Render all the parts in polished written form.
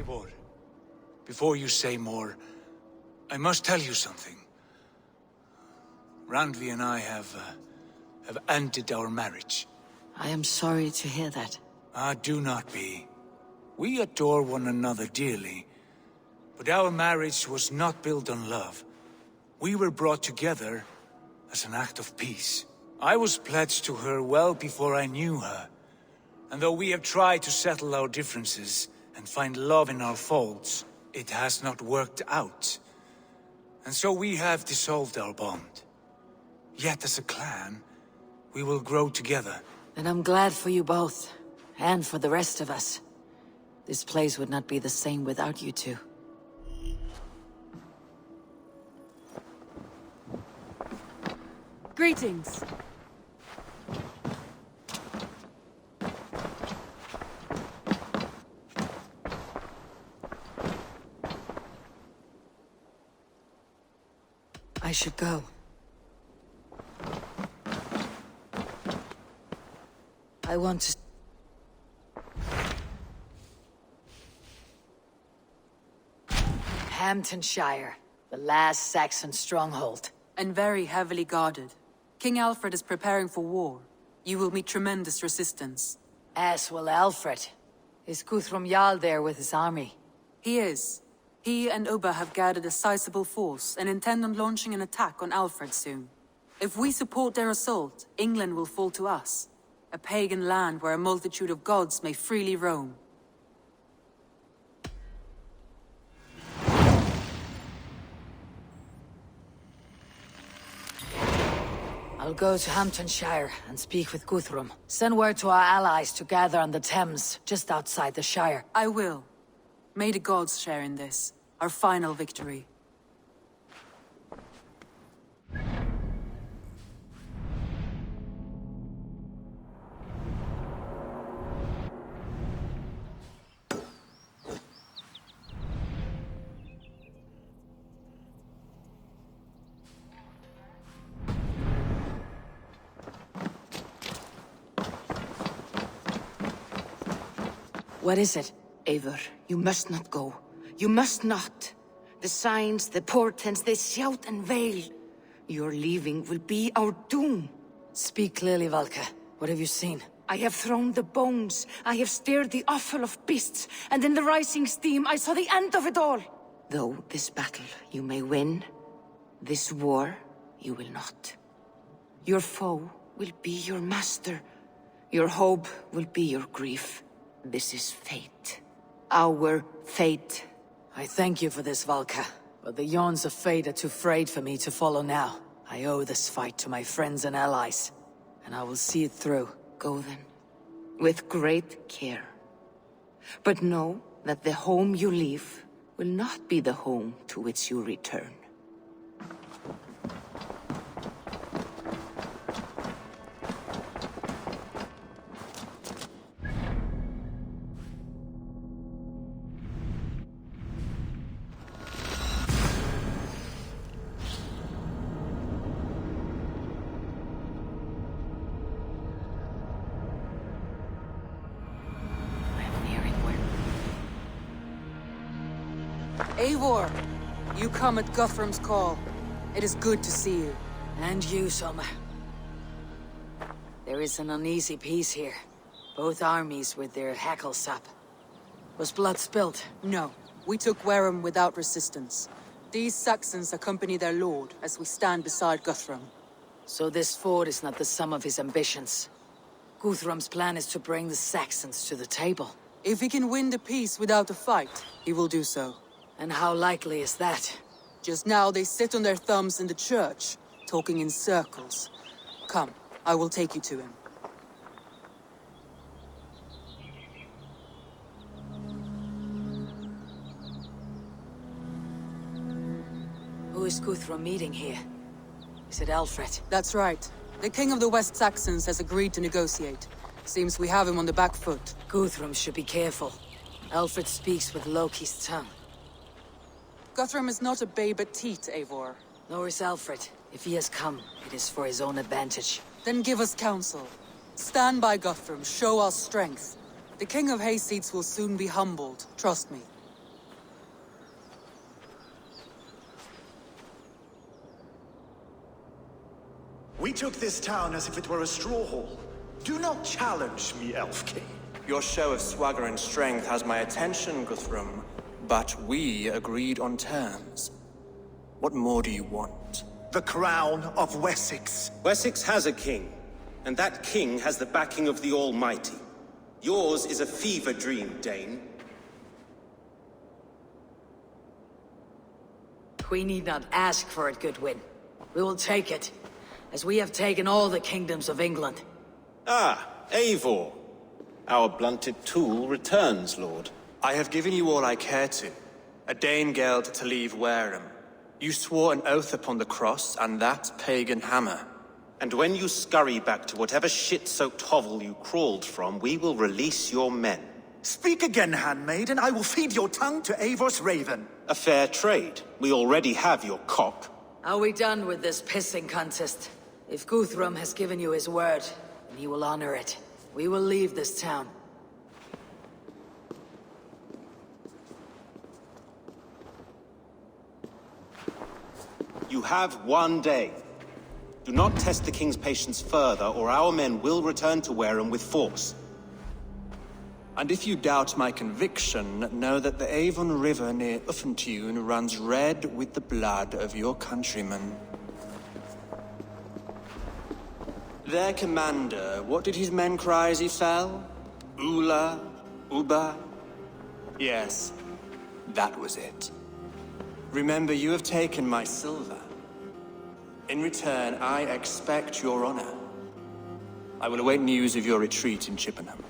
Eivor, before you say more, I must tell you something. Randvi and I have ended our marriage. I am sorry to hear that. Ah, do not be. We adore one another dearly, but our marriage was not built on love. We were brought together as an act of peace. I was pledged to her well before I knew her, and though we have tried to settle our differences and find love in our faults, it has not worked out. And so we have dissolved our bond. Yet as a clan, we will grow together. And I'm glad for you both, and for the rest of us. This place would not be the same without you two. Greetings. I should go. I want to... Hamptonshire, the last Saxon stronghold. And very heavily guarded. King Alfred is preparing for war. You will meet tremendous resistance. As will Alfred. Is Guthrum Jarl there with his army? He is. He and Ubba have gathered a sizable force and intend on launching an attack on Alfred soon. If we support their assault, England will fall to us. A pagan land where a multitude of gods may freely roam. I'll go to Hamptonshire and speak with Guthrum. Send word to our allies to gather on the Thames, just outside the Shire. I will. May the gods share in this, our final victory. What is it? Eivor, you must not go. You must not. The signs, the portents, they shout and wail. Your leaving will be our doom. Speak clearly, Valka. What have you seen? I have thrown the bones. I have stirred the offal of beasts. And in the rising steam, I saw the end of it all. Though this battle you may win, this war you will not. Your foe will be your master. Your hope will be your grief. This is fate. Our fate. I thank you for this, Valka. But the yawns of fate are too frayed for me to follow now. I owe this fight to my friends and allies. And I will see it through. Go then. With great care. But know that the home you leave will not be the home to which you return. Eivor! You come at Guthrum's call. It is good to see you. And you, Soma. There is an uneasy peace here. Both armies with their hackles up. Was blood spilled? No, we took Wareham without resistance. These Saxons accompany their lord as we stand beside Guthrum. So this fort is not the sum of his ambitions. Guthrum's plan is to bring the Saxons to the table. If he can win the peace without a fight, he will do so. And how likely is that? Just now they sit on their thumbs in the church, talking in circles. Come, I will take you to him. Who is Guthrum meeting here? Is it Alfred? That's right. The king of the West Saxons has agreed to negotiate. Seems we have him on the back foot. Guthrum should be careful. Alfred speaks with Loki's tongue. Guthrum is not a babe at teat, Eivor. Nor is Alfred. If he has come, it is for his own advantage. Then give us counsel. Stand by Guthrum, show our strength. The King of Hayseeds will soon be humbled, trust me. We took this town as if it were a straw hall. Do not challenge me, Elf King. Your show of swagger and strength has my attention, Guthrum. But we agreed on terms. What more do you want? The crown of Wessex. Wessex has a king, and that king has the backing of the Almighty. Yours is a fever dream, Dane. We need not ask for it, Goodwin. We will take it, as we have taken all the kingdoms of England. Ah, Eivor. Our blunted tool returns, Lord. I have given you all I care to. A Danegeld to leave Wareham. You swore an oath upon the cross, and that pagan hammer. And when you scurry back to whatever shit-soaked hovel you crawled from, we will release your men. Speak again, handmaid, and I will feed your tongue to Eivor's raven. A fair trade. We already have your cock. Are we done with this pissing contest? If Guthrum has given you his word, then he will honor it. We will leave this town. You have 1 day. Do not test the king's patience further, or our men will return to Wareham with force. And if you doubt my conviction, know that the Avon River near Uffentune runs red with the blood of your countrymen. Their commander, what did his men cry as he fell? Ula? Uba? Yes, that was it. Remember, you have taken my silver. In return, I expect your honor. I will await news of your retreat in Chippenham.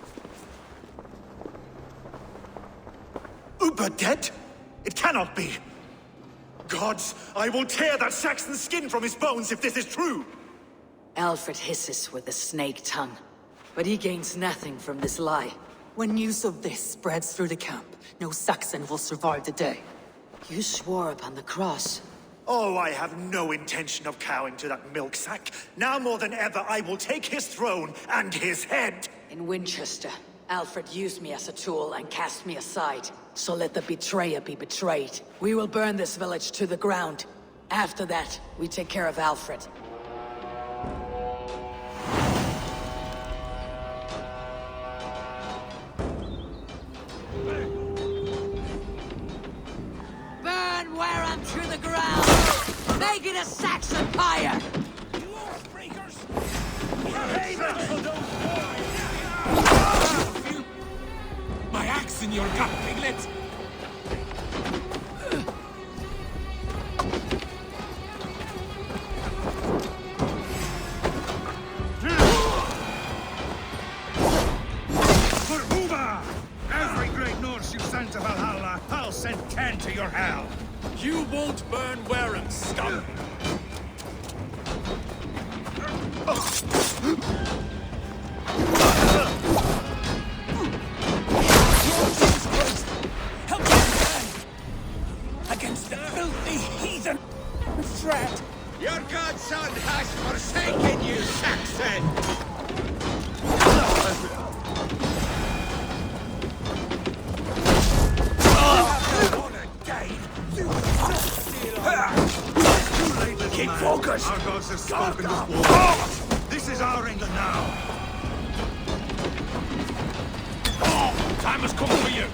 Uber dead? It cannot be. Gods, I will tear that Saxon's skin from his bones if this is true. Alfred hisses with a snake tongue, but he gains nothing from this lie. When news of this spreads through the camp, no Saxon will survive the day. You swore upon the cross. Oh, I have no intention of cowing to that milk sack. Now more than ever, I will take his throne and his head. In Winchester, Alfred used me as a tool and cast me aside. So let the betrayer be betrayed. We will burn this village to the ground. After that, we take care of Alfred. Burn Wareham to the ground! Make it a Saxon fire! My axe in your gut, piglet! For Uba! Every great Norse you sent to Valhalla, I'll send 10 to your hell! You won't burn Wareham, scum! Help me, man! Against the filthy heathen threat! Your godson has forsaken you, Saxon! Keep focused! Our gods have spoken with war. This is our England now. Time has come for you!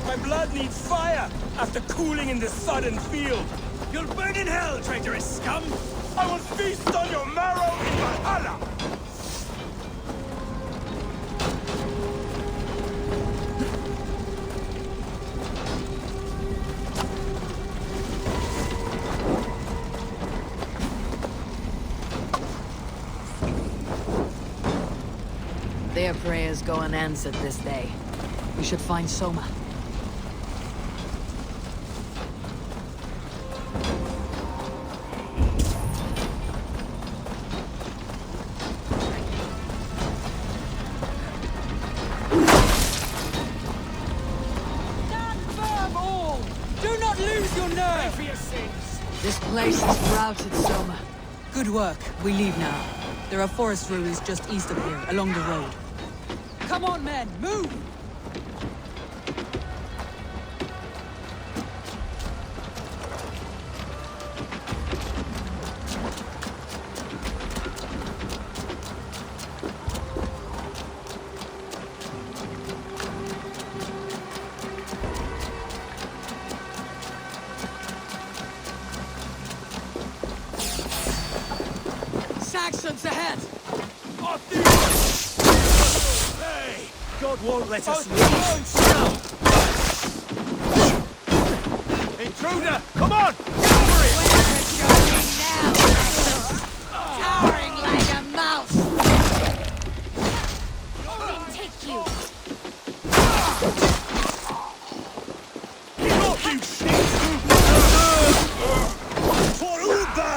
My blood needs fire after cooling in the sodden field. You'll burn in hell, traitorous scum! I will feast on your marrow in Valhalla! Their prayers go unanswered this day. We should find Soma. Do not lose your nerve! For your sins. This place is routed, Soma. Good work. We leave now. There are forest ruins just east of here, along the road. Come on, men! Move! Saxons ahead! Hey! God won't let us leave. Intruder! Come on! Over it! Towering like a mouse! Take you. Get off, you shit! For Uba!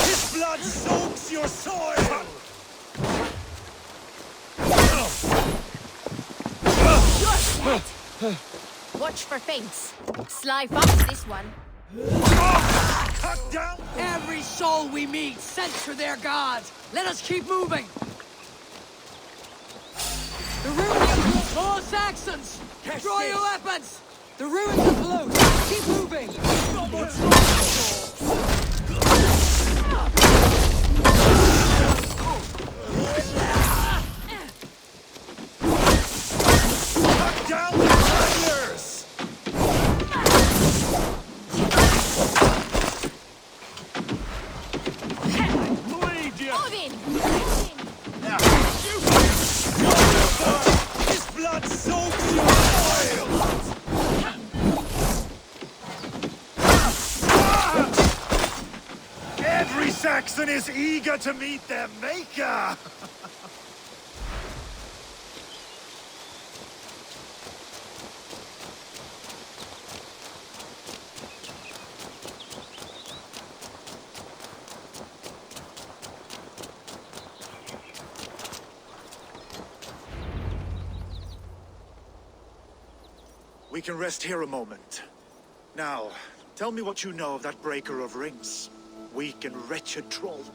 His blood soaks your soil! Watch for feints. Sly fox this one. Cut down! Every soul we meet sent to their god! Let us keep moving! The ruins! More Saxons! Draw your weapons! The ruins are close! Keep moving! Cut down the travelers! Bleed you! Odin! His blood soaks your soil! Every Saxon is eager to meet their maker! We can rest here a moment. Now, tell me what you know of that breaker of rings. Weak and wretched troll.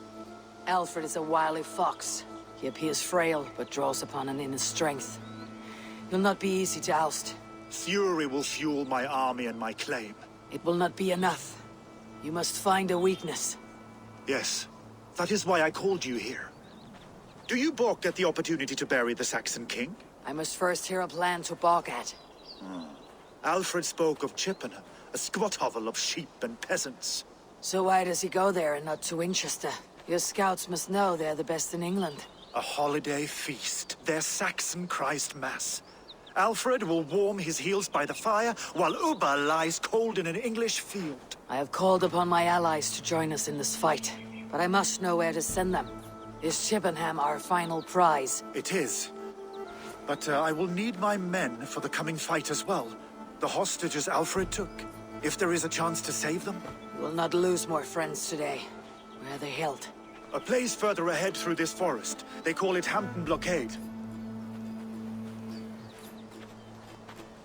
Alfred is a wily fox. He appears frail, but draws upon an inner strength. He'll not be easy to oust. Fury will fuel my army and my claim. It will not be enough. You must find a weakness. Yes, that is why I called you here. Do you balk at the opportunity to bury the Saxon king? I must first hear a plan to balk at. Alfred spoke of Chippenham, a squat hovel of sheep and peasants. So why does he go there and not to Winchester? Your scouts must know they're the best in England. A holiday feast, their Saxon Christ Mass. Alfred will warm his heels by the fire, while Uba lies cold in an English field. I have called upon my allies to join us in this fight, but I must know where to send them. Is Chippenham our final prize? It is. But I will need my men for the coming fight as well. The hostages Alfred took. If there is a chance to save them. We will not lose more friends today. Where are they held? A place further ahead through this forest. They call it Hampton Blockade.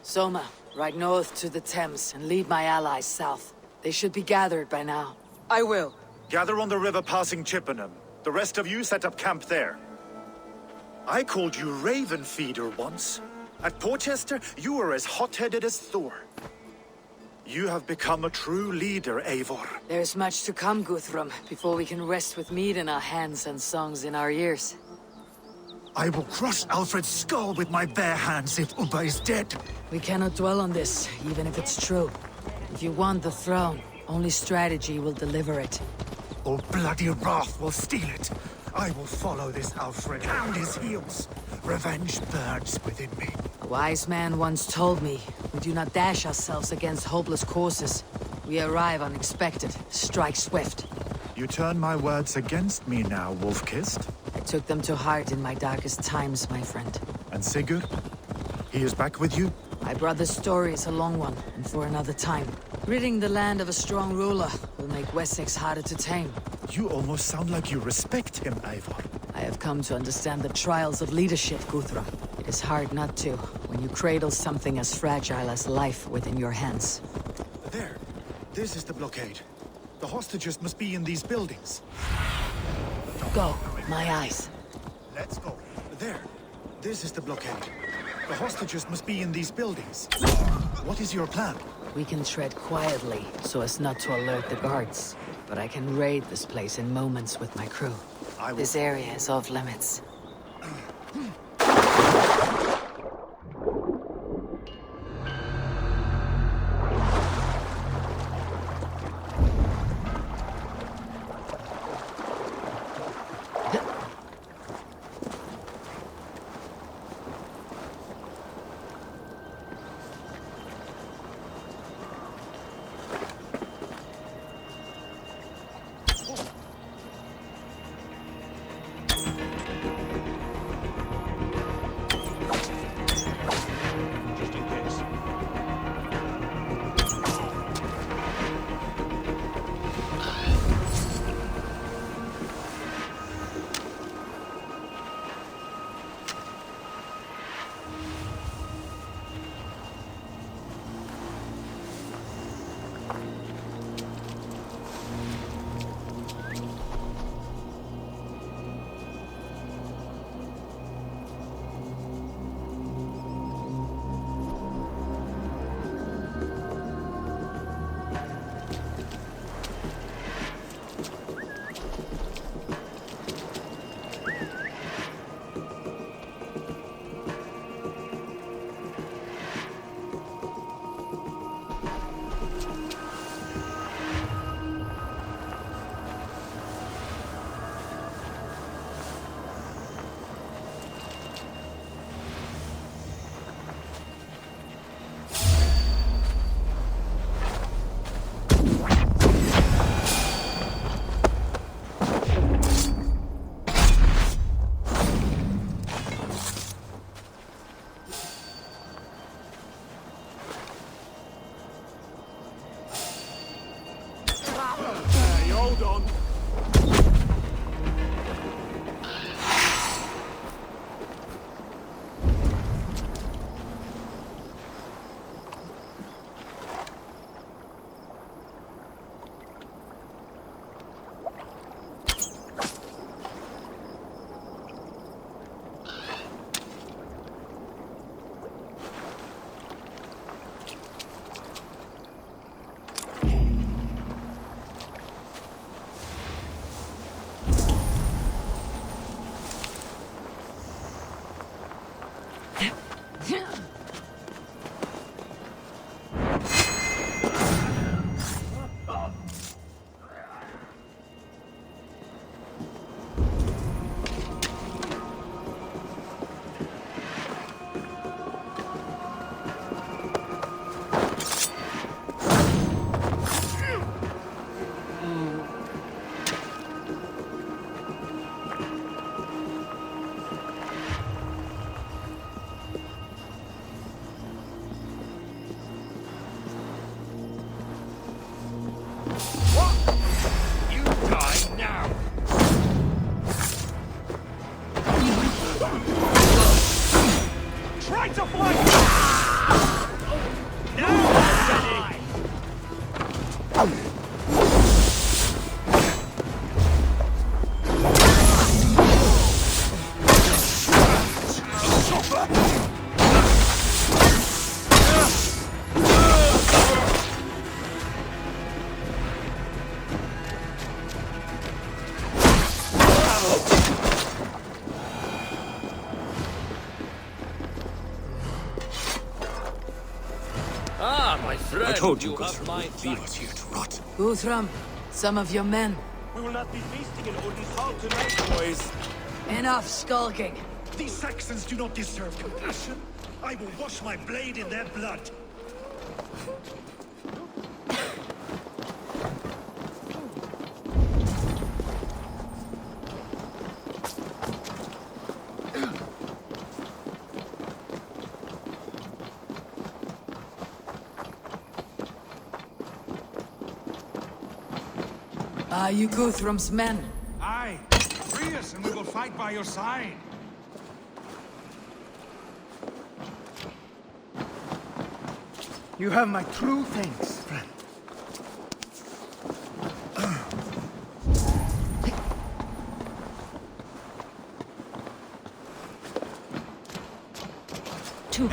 Soma, ride north to the Thames and lead my allies south. They should be gathered by now. I will. Gather on the river passing Chippenham. The rest of you set up camp there. I called you Raven Feeder once. At Porchester, you were as hot-headed as Thor. You have become a true leader, Eivor. There's much to come, Guthrum, before we can rest with meat in our hands and songs in our ears. I will crush Alfred's skull with my bare hands if Uba is dead. We cannot dwell on this, even if it's true. If you want the throne, only strategy will deliver it. Or bloody wrath will steal it. I will follow this Alfred, hound his heels. Revenge burns within me. A wise man once told me, we do not dash ourselves against hopeless courses. We arrive unexpected, strike swift. You turn my words against me now, Wolf-Kissed. I took them to heart in my darkest times, my friend. And Sigurd? He is back with you? My brother's story is a long one, and for another time. Ridding the land of a strong ruler will make Wessex harder to tame. You almost sound like you respect him, Eivor. I have come to understand the trials of leadership, Guthrum. It is hard not to, when you cradle something as fragile as life within your hands. There. This is the blockade. The hostages must be in these buildings. Go, my eyes. Let's go. There. This is the blockade. The hostages must be in these buildings. What is your plan? We can tread quietly, so as not to alert the guards. But I can raid this place in moments with my crew. This area is off limits. I told you, Guthrum would leave us here to rot. Guthrum, some of your men. We will not be feasting in Odin's hall tonight, boys. Enough skulking. These Saxons do not deserve compassion. I will wash my blade in their blood. Are you Guthrum's men? Aye. Free us and we will fight by your side. You have my true thanks, friend.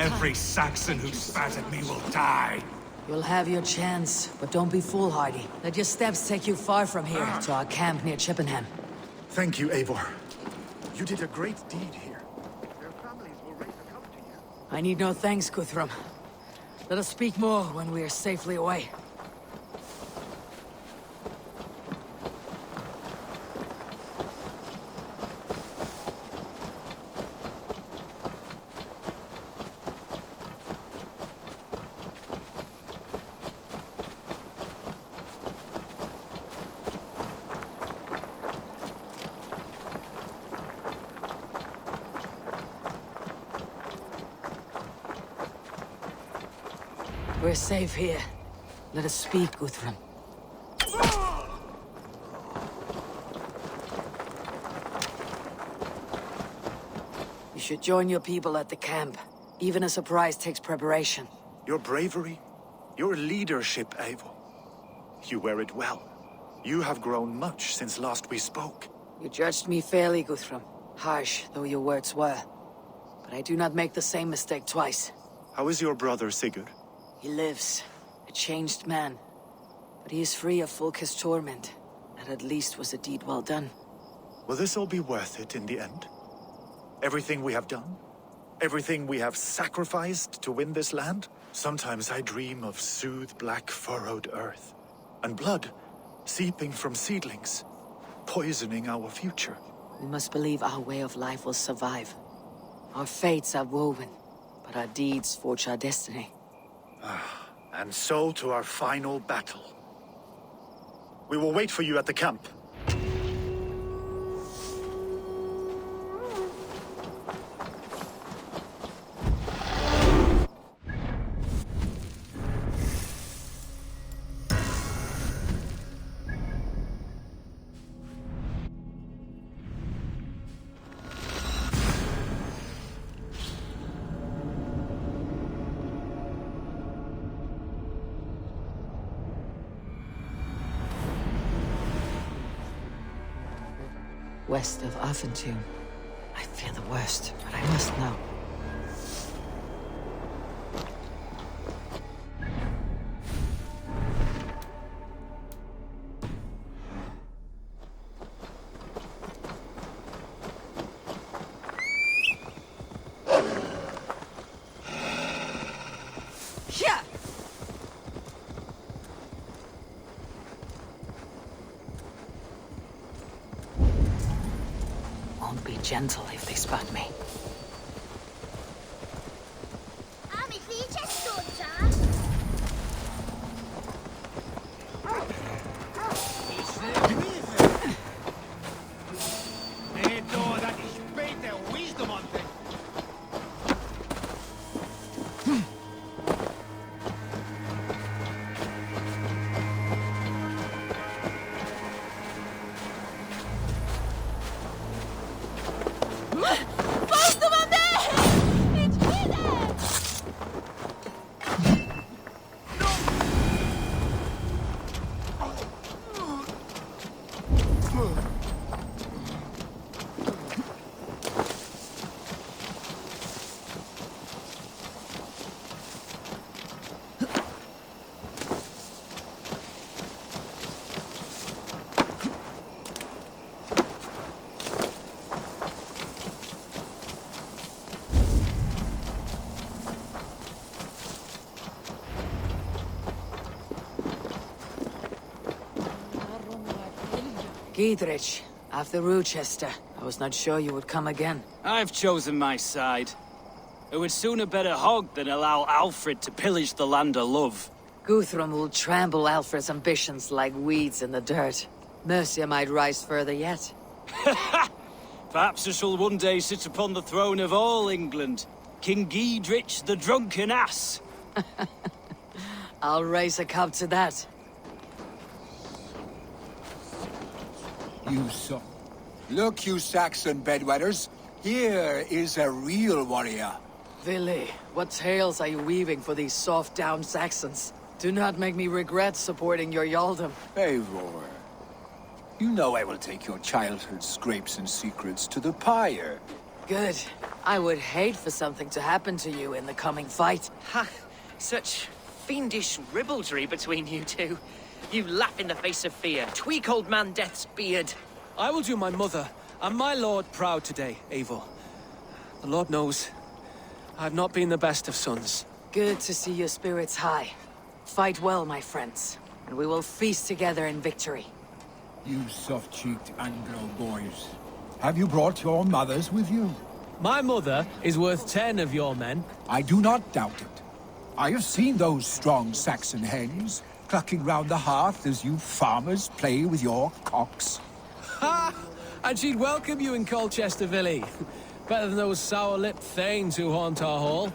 Every Saxon who spat at me will die. You'll have your chance, but don't be foolhardy. Let your steps take you far from here, to our camp near Chippenham. Thank you, Eivor. You did a great deed here. Their families will raise a cup to you. I need no thanks, Guthrum. Let us speak more when we are safely away. We're safe here. Let us speak, Guthrum. You should join your people at the camp. Even a surprise takes preparation. Your bravery, your leadership, Eivor. You wear it well. You have grown much since last we spoke. You judged me fairly, Guthrum. Harsh though your words were. But I do not make the same mistake twice. How is your brother, Sigurd? He lives, a changed man. But he is free of Fulke's torment. That at least was a deed well done. Will this all be worth it in the end? Everything we have done? Everything we have sacrificed to win this land? Sometimes I dream of soothed black furrowed earth. And blood seeping from seedlings, poisoning our future. We must believe our way of life will survive. Our fates are woven, but our deeds forge our destiny. And so to our final battle. We will wait for you at the camp. West of Affentum. I fear the worst, but I must know. Be gentle if they spot me. Giedrich, after Rochester. I was not sure you would come again. I've chosen my side. I would sooner bet a hog than allow Alfred to pillage the land of love. Guthrum will trample Alfred's ambitions like weeds in the dirt. Mercia might rise further yet. Perhaps I shall one day sit upon the throne of all England. King Giedrich the drunken ass. I'll raise a cup to that. You saw. Look, you Saxon bedwetters. Here is a real warrior. Vili, what tales are you weaving for these soft-down Saxons? Do not make me regret supporting your Yaldom. Eivor, you know I will take your childhood scrapes and secrets to the pyre. Good. I would hate for something to happen to you in the coming fight. Ha! Such fiendish ribaldry between you two. You laugh in the face of fear, tweak old man Death's beard. I will do my mother and my lord proud today, Eivor. The Lord knows, I have not been the best of sons. Good to see your spirits high. Fight well, my friends, and we will feast together in victory. You soft-cheeked Anglo boys. Have you brought your mothers with you? My mother is worth 10 of your men. I do not doubt it. I have seen those strong Saxon hens clucking round the hearth as you farmers play with your cocks. Ha! And she'd welcome you in Colchester, Villy. Better than those sour-lipped thanes who haunt our hall.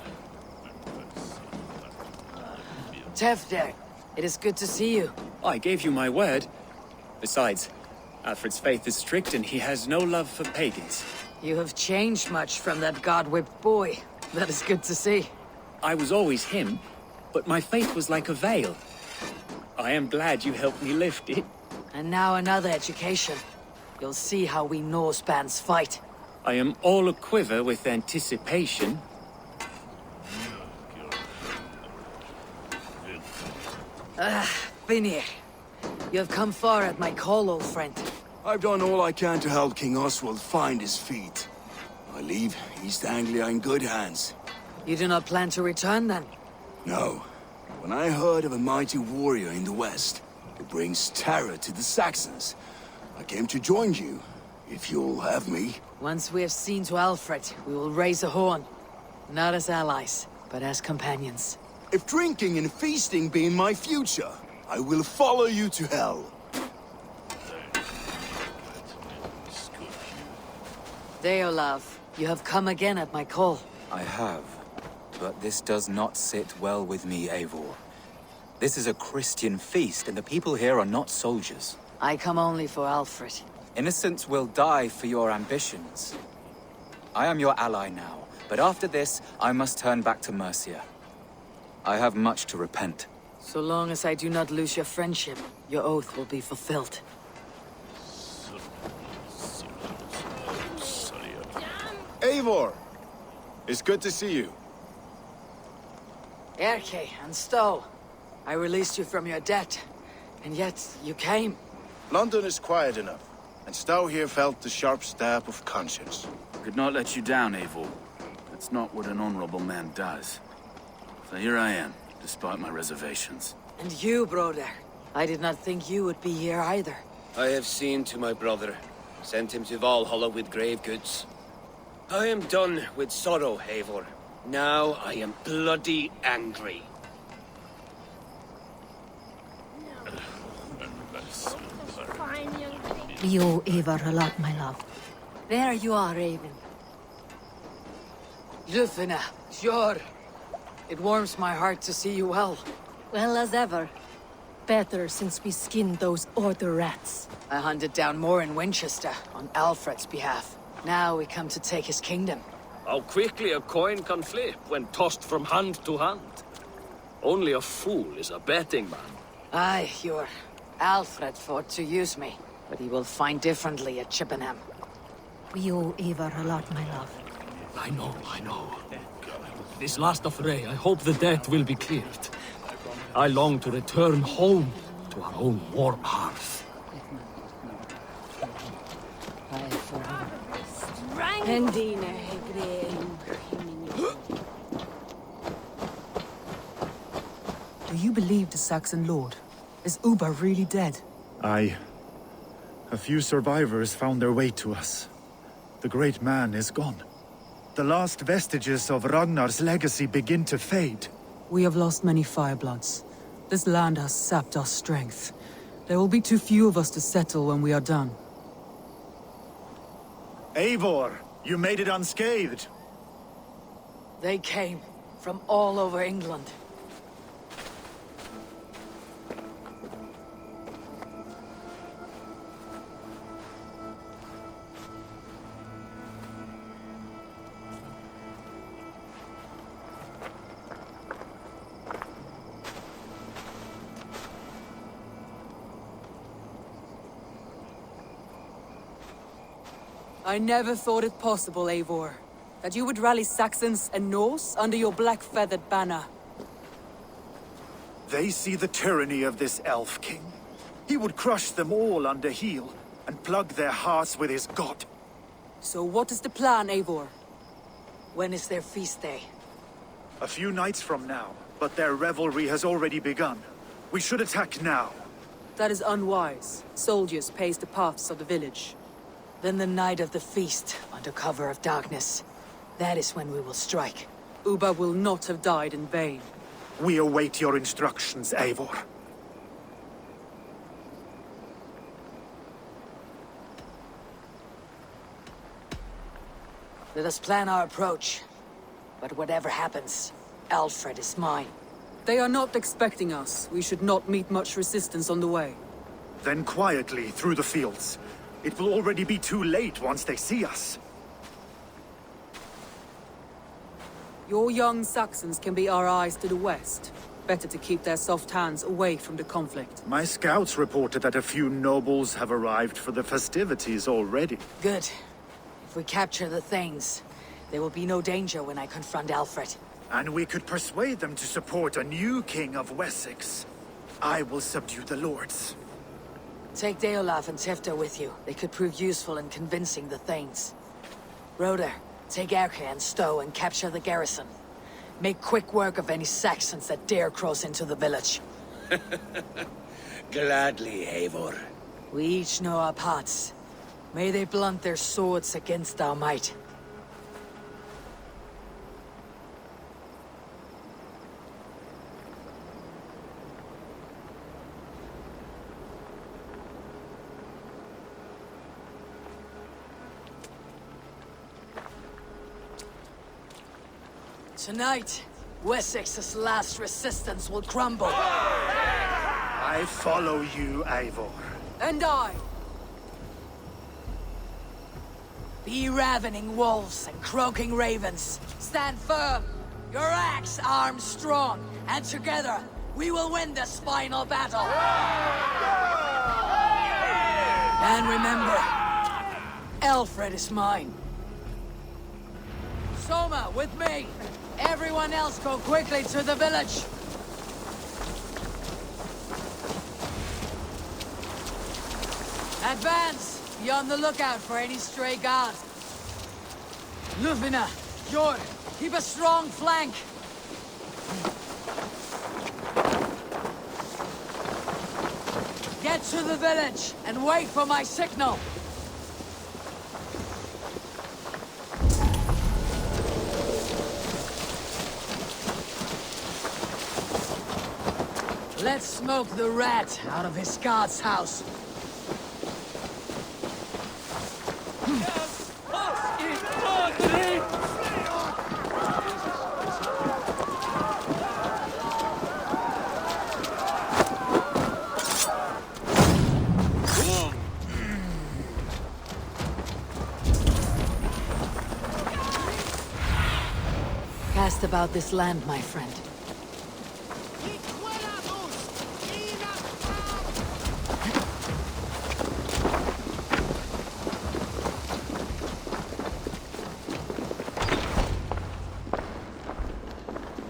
Tefder, it is good to see you. I gave you my word. Besides, Alfred's faith is strict and he has no love for pagans. You have changed much from that god-whipped boy. That is good to see. I was always him, but my faith was like a veil. I am glad you helped me lift it. And now another education. You'll see how we Norsebans fight. I am all a-quiver with anticipation. Vinir, you have come far at my call, old friend. I've done all I can to help King Oswald find his feet. I leave East Anglia in good hands. You do not plan to return, then? No. When I heard of a mighty warrior in the west who brings terror to the Saxons, I came to join you, if you'll have me. Once we have seen to Alfred, we will raise a horn. Not as allies, but as companions. If drinking and feasting be in my future, I will follow you to hell. Deolav, you have come again at my call. I have, but this does not sit well with me, Eivor. This is a Christian feast, and the people here are not soldiers. I come only for Alfred. Innocents will die for your ambitions. I am your ally now, but after this, I must turn back to Mercia. I have much to repent. So long as I do not lose your friendship, your oath will be fulfilled. Eivor! It's good to see you. Erke and Stow, I released you from your debt, and yet you came. London is quiet enough, and Stow here felt the sharp stab of conscience. Could not let you down, Eivor. That's not what an honorable man does. So here I am, despite my reservations. And you, brother. I did not think you would be here either. I have seen to my brother, sent him to Valhalla with grave goods. I am done with sorrow, Eivor. Now I am bloody angry. We owe Eivor a lot, my love. There you are, Raven. Lufina, sure. It warms my heart to see you well. Well as ever. Better since we skinned those Order rats. I hunted down more in Winchester, on Alfred's behalf. Now we come to take his kingdom. How quickly a coin can flip when tossed from hand to hand. Only a fool is a betting man. Aye, your Alfred fought to use me, but he will find differently at Chippenham. We owe Eivor a lot, my love. I know. This last affray, I hope the debt will be cleared. I long to return home to our own warm hearth. Do you believe the Saxon lord? Is Uba really dead? Aye. A few survivors found their way to us. The great man is gone. The last vestiges of Ragnar's legacy begin to fade. We have lost many firebloods. This land has sapped our strength. There will be too few of us to settle when we are done. Eivor, you made it unscathed. They came from all over England. I never thought it possible, Eivor, that you would rally Saxons and Norse under your black-feathered banner. They see the tyranny of this elf king. He would crush them all under heel and plug their hearts with his god. So what is the plan, Eivor? When is their feast day? A few nights from now, but their revelry has already begun. We should attack now. That is unwise. Soldiers pace the paths of the village. Then the night of the feast, under cover of darkness. That is when we will strike. Ubba will not have died in vain. We await your instructions, Eivor. Let us plan our approach. But whatever happens, Alfred is mine. They are not expecting us. We should not meet much resistance on the way. Then quietly through the fields. It will already be too late once they see us. Your young Saxons can be our eyes to the west. Better to keep their soft hands away from the conflict. My scouts reported that a few nobles have arrived for the festivities already. Good. If we capture the Thanes, there will be no danger when I confront Alfred. And we could persuade them to support a new king of Wessex. I will subdue the lords. Take Deolaf and Tifta with you. They could prove useful in convincing the Thanes. Roder, take Erke and Stowe and capture the garrison. Make quick work of any Saxons that dare cross into the village. Gladly, Eivor. We each know our parts. May they blunt their swords against our might. Tonight, Wessex's last resistance will crumble. I follow you, Eivor. And I. Be ravening wolves and croaking ravens. Stand firm. Your axe armed strong. And together, we will win this final battle. And remember, Alfred is mine. Soma, with me. Everyone else go quickly to the village. Advance! Be on the lookout for any stray guards. Lufina, Jord, keep a strong flank. Get to the village and wait for my signal. Let's smoke the rat out of his guard's house. Cast about this land, my friend.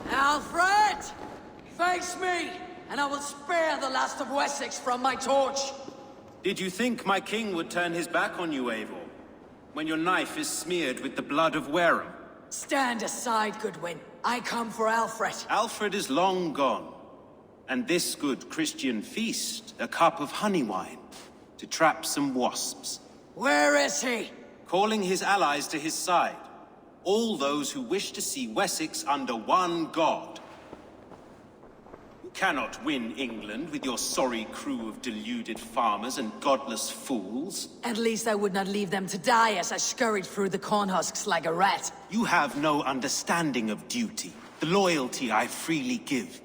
Alfred! Face me, and I will spare the last of Wessex from my torch. Did you think my king would turn his back on you, Eivor? When your knife is smeared with the blood of Wareham? Stand aside, Goodwin. I come for Alfred. Alfred is long gone. And this good Christian feast, a cup of honey wine, to trap some wasps. Where is he? Calling his allies to his side. All those who wish to see Wessex under one god. You cannot win England with your sorry crew of deluded farmers and godless fools. At least I would not leave them to die as I scurried through the corn husks like a rat. You have no understanding of duty, the loyalty I freely give.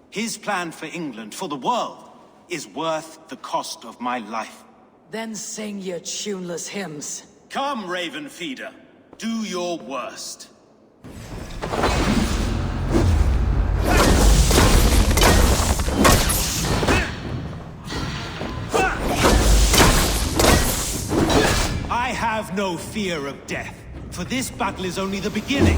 His plan for England, for the world, is worth the cost of my life. Then sing your tuneless hymns. Come, Raven Feeder. Do your worst. I have Have no fear of death, for this battle is only the beginning.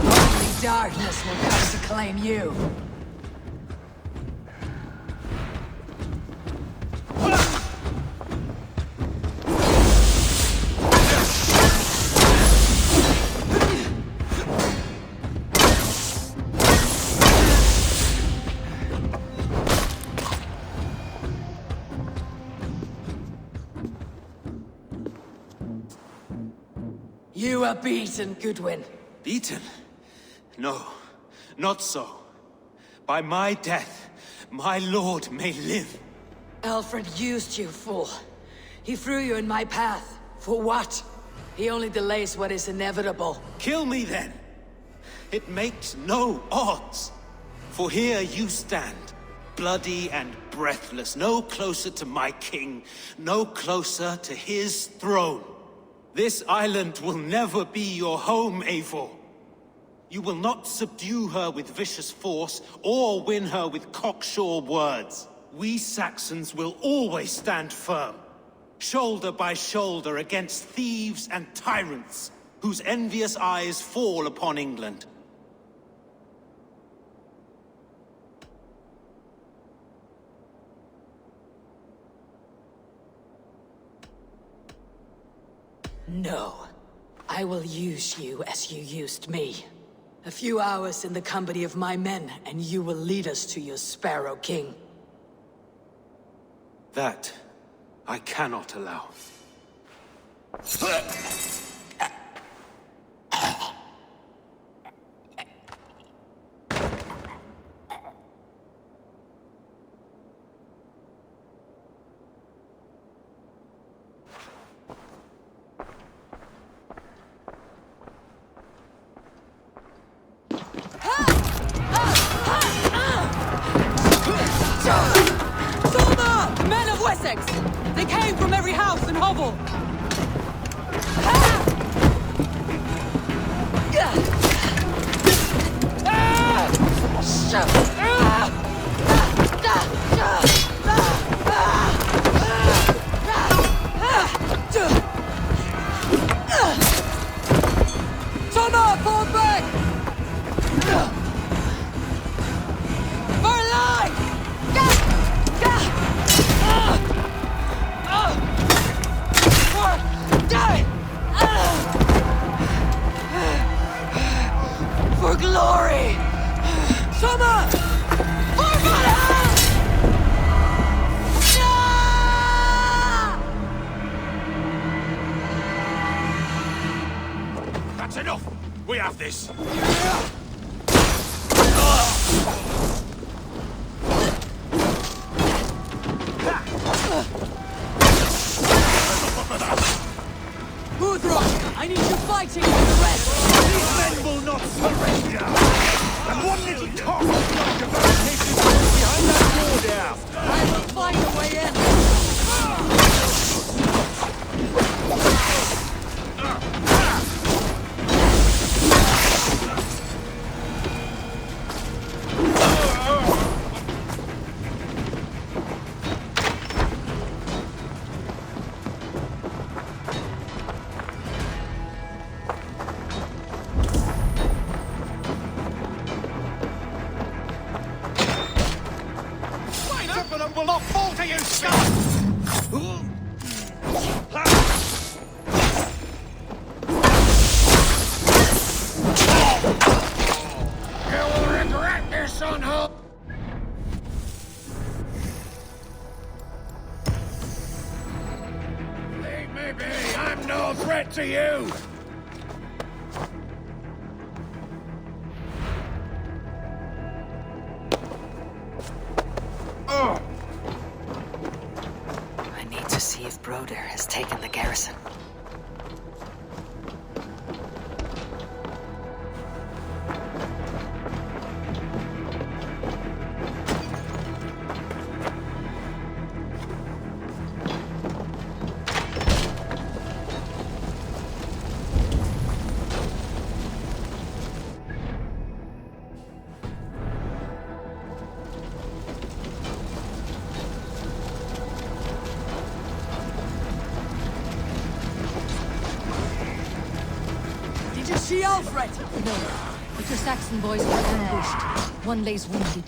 Only darkness will come to claim you. You are beaten, Goodwin. Beaten? No, not so. By my death, my lord may live. Alfred used you, fool. He threw you in my path. For what? He only delays what is inevitable. Kill me then. It makes no odds. For here you stand, bloody and breathless, no closer to my king, no closer to his throne. This island will never be your home, Eivor. You will not subdue her with vicious force, or win her with cocksure words. We Saxons will always stand firm, shoulder by shoulder against thieves and tyrants, whose envious eyes fall upon England. No. I will use you as you used me. A few hours in the company of my men, and you will lead us to your Sparrow King. That I cannot allow. Men of Wessex! They came from every house and hovel! Soma, fall back! For life! For glory! Soma! For Valhalla! That's enough! We have this! Uthra, I need you fighting with the rest! These men will not surrender! And one little talk will knock your fabrications behind that door there! I will find a way in! Chippenham will not fall to you, scum! You will regret this, son, huh? Leave me be! I'm no threat to you! I need to see if Broder has taken the garrison. see Alfred? No, but your Saxon boys are ambushed. One lays wounded.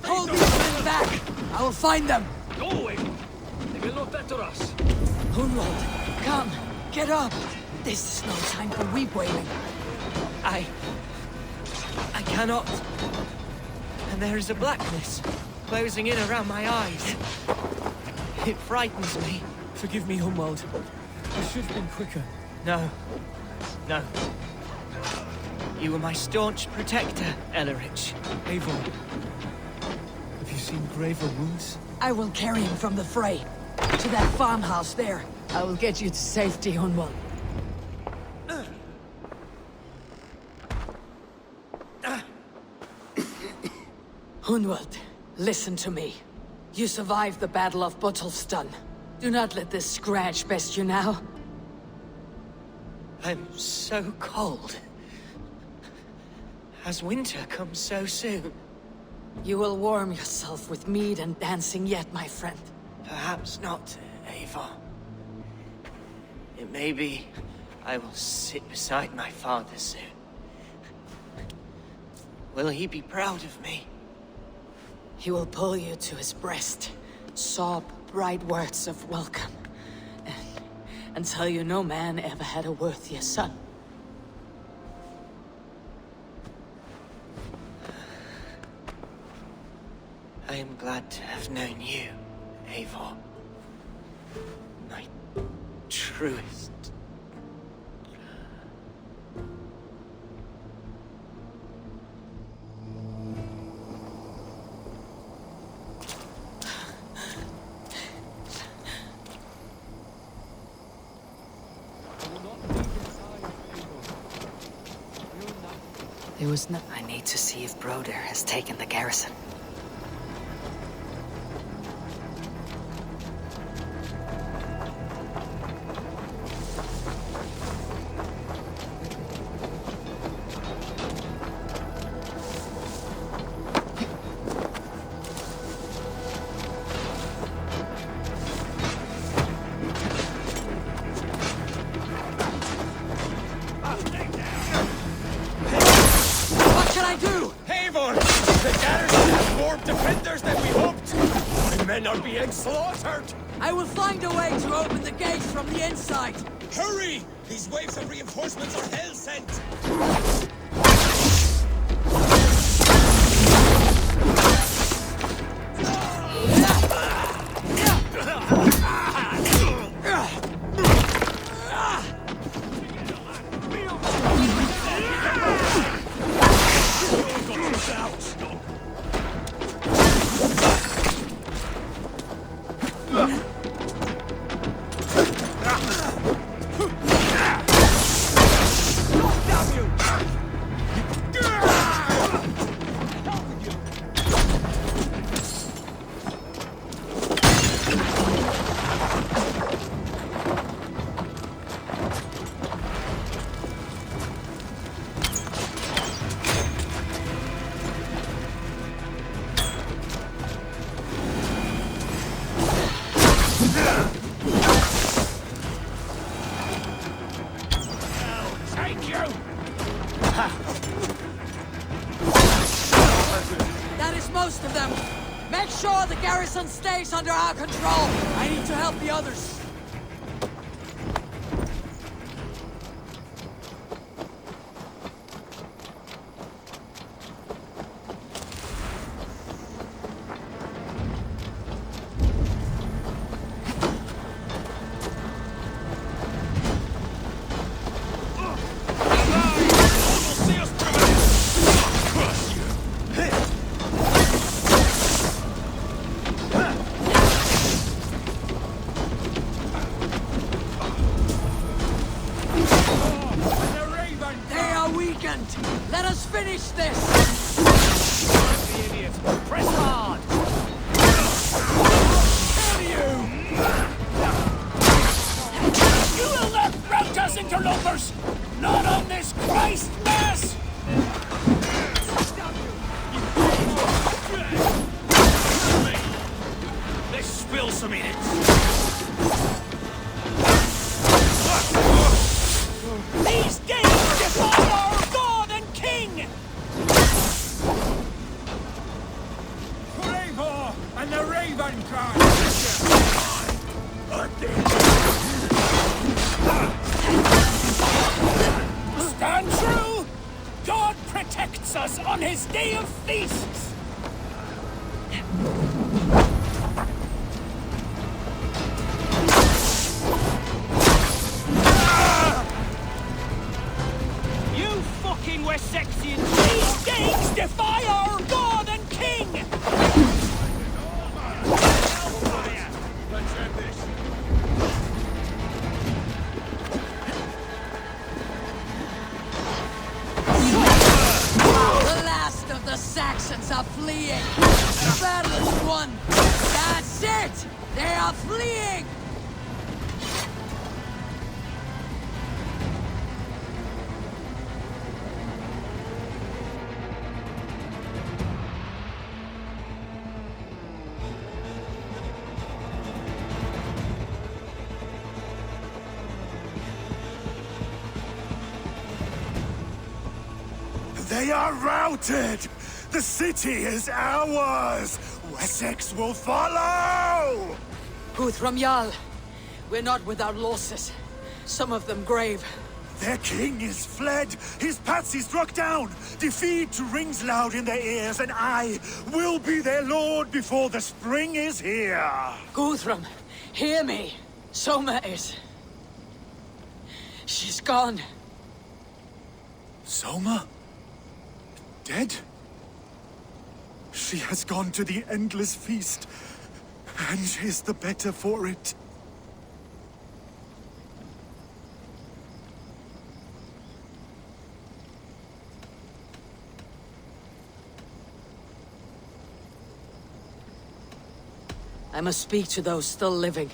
Hold these men back! I will find them! Go away! They will not better us. Hunwald, come, get up! This is no time for weep-wailing. I cannot. And there is a blackness closing in around my eyes. It frightens me. Forgive me, Hunwald. I should have been quicker. No. No. You were my staunch protector, Ellerich. Eivor, have you seen graver wounds? I will carry him from the fray. To that farmhouse there. I will get you to safety, Hunwald. Hunwald, listen to me. You survived the Battle of Botolfston. Do not let this scratch best you now. I'm so cold. Has winter come so soon? You will warm yourself with mead and dancing yet, my friend. Perhaps not, Eivor. It may be I will sit beside my father soon. Will he be proud of me? He will pull you to his breast, sob bright words of welcome, and tell you no man ever had a worthier son. I am glad to have known you, Eivor. My truest. There was no... I need to see if Broder has taken the garrison. Slaughtered! I will find a way to open the gates from the inside! Hurry! These waves of reinforcements are hell-sent! That is most of them. Make sure the garrison stays under our control. I need to help the others. Let us finish this! The idiots! Press hard! You will not rout us, interlopers! Not on this Christ Mass! Let's spill some in it! These gates defy our protects us on his day of feasts! You fucking Wessexians! These Danes defy our god and king! Let's end this. The last of the Saxons are fleeing! The battle is won! That's it! They are fleeing! They are routed! The city is ours! Wessex will follow! Guthrum Jarl, we're not without losses. Some of them grave. Their king is fled! His patsy struck down! Defeat rings loud in their ears, and I will be their lord before the spring is here! Guthrum, hear me. Soma is... she's gone. Soma? Dead? She has gone to the endless feast, and is the better for it. I must speak to those still living.